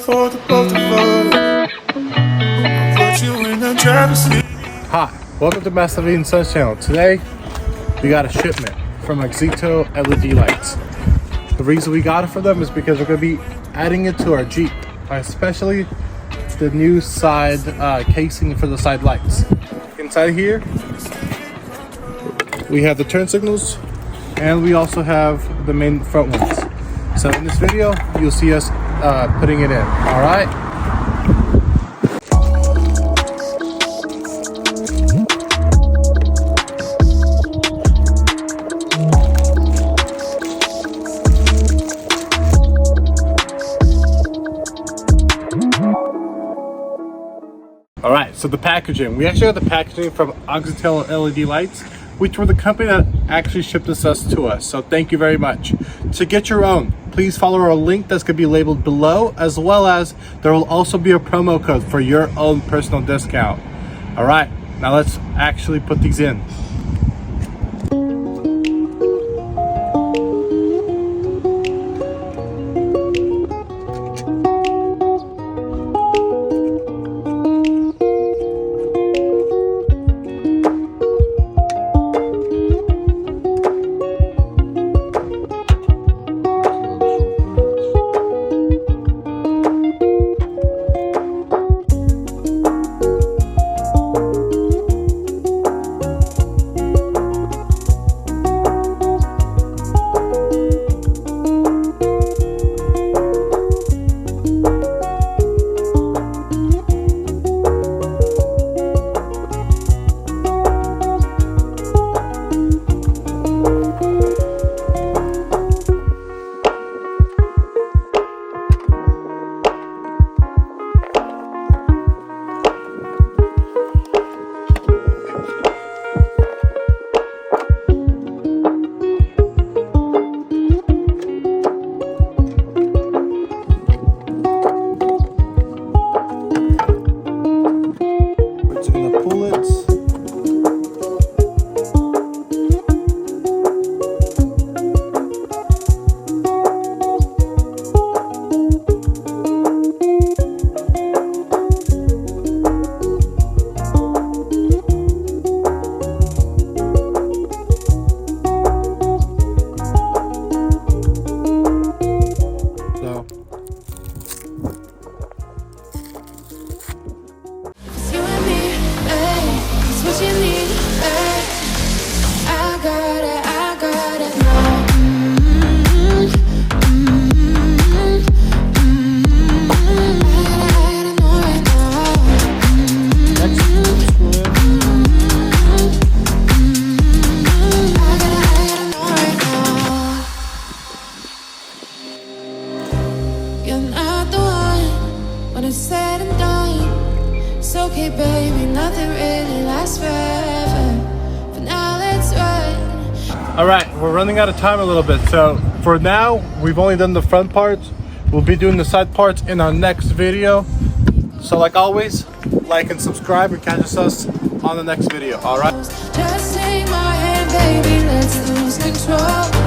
for the both of us. Put you in the driver's seat. Hi, welcome to Master and Sons channel. Today, we got a shipment from AUXITO LED lights. The reason we got it for them is because we're going to be adding it to our Jeep, especially the new side casing for the side lights. Inside here, we have the turn signals, and we also have the main front ones. So in this video, you'll see us putting it in. All right. All right, so the packaging. We actually got the packaging from AUXITO LED lights, which were the company that actually shipped this to us. So thank you very much. To get your own, please follow our link that's going to be labeled below, as well as there will also be a promo code for your own personal discount. All right, now let's actually put these in. Said and done. It's okay, baby, nothing really lasts forever. But now let's run. All right, we're running out of time a little bit. So for now, we've only done the front parts. We'll be doing the side parts in our next video. So like always, like and subscribe and catch us on the next video. All right. Just take my hand, baby, let's lose control.